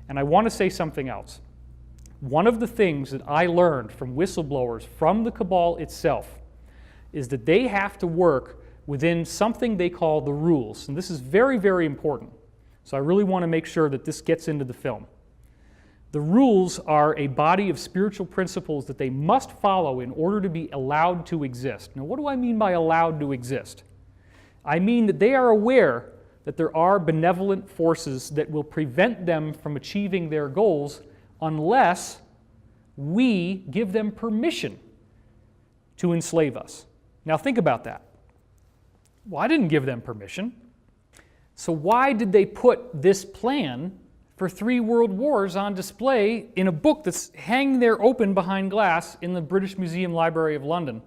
And I want to say something else. One of the things that I learned from whistleblowers from the cabal itself is that they have to work within something they call the rules. And this is very, very important. So I really want to make sure that this gets into the film. The rules are a body of spiritual principles that they must follow in order to be allowed to exist. Now, what do I mean by allowed to exist? I mean that they are aware that there are benevolent forces that will prevent them from achieving their goals unless we give them permission to enslave us. Now think about that. Well, I didn't give them permission. So why did they put this plan for 3 world wars on display in a book that's hanging there open behind glass in the British Museum Library of London?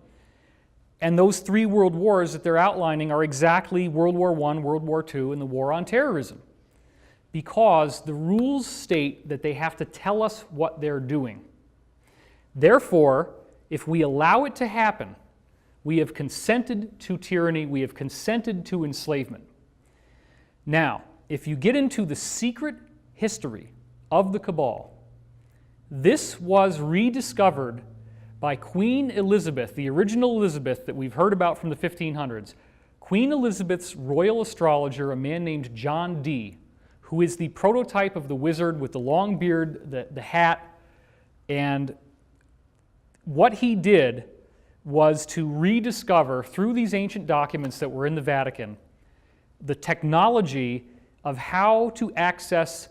And those 3 world wars that they're outlining are exactly World War I, World War II, and the war on terrorism. Because the rules state that they have to tell us what they're doing. Therefore, if we allow it to happen, we have consented to tyranny, we have consented to enslavement. Now, if you get into the secret history of the cabal, this was rediscovered by Queen Elizabeth, the original Elizabeth that we've heard about from the 1500s. Queen Elizabeth's royal astrologer, a man named John Dee, who is the prototype of the wizard with the long beard, the hat, and what he did was to rediscover, through these ancient documents that were in the Vatican, the technology of how to access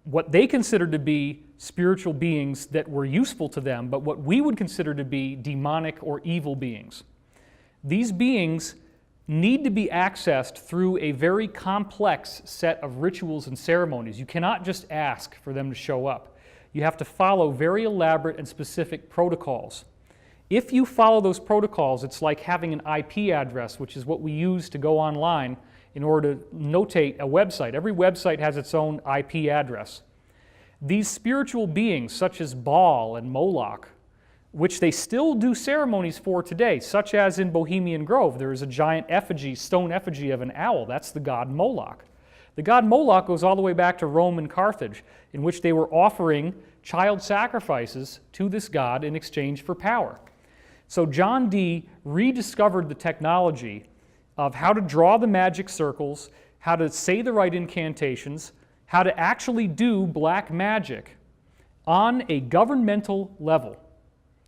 what they considered to be spiritual beings that were useful to them, but what we would consider to be demonic or evil beings. These beings need to be accessed through a very complex set of rituals and ceremonies. You cannot just ask for them to show up. You have to follow very elaborate and specific protocols. If you follow those protocols, it's like having an IP address, which is what we use to go online in order to notate a website. Every website has its own IP address. These spiritual beings, such as Baal and Moloch, which they still do ceremonies for today, such as in Bohemian Grove, there is a giant effigy, stone effigy of an owl. That's the god Moloch. The god Moloch goes all the way back to Rome and Carthage, in which they were offering child sacrifices to this god in exchange for power. So John Dee rediscovered the technology of how to draw the magic circles, how to say the right incantations, how to actually do black magic on a governmental level.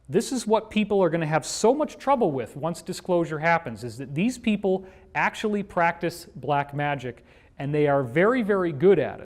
This is what people are going to have so much trouble with once disclosure happens, is that these people actually practice black magic, and they are very, very good at it.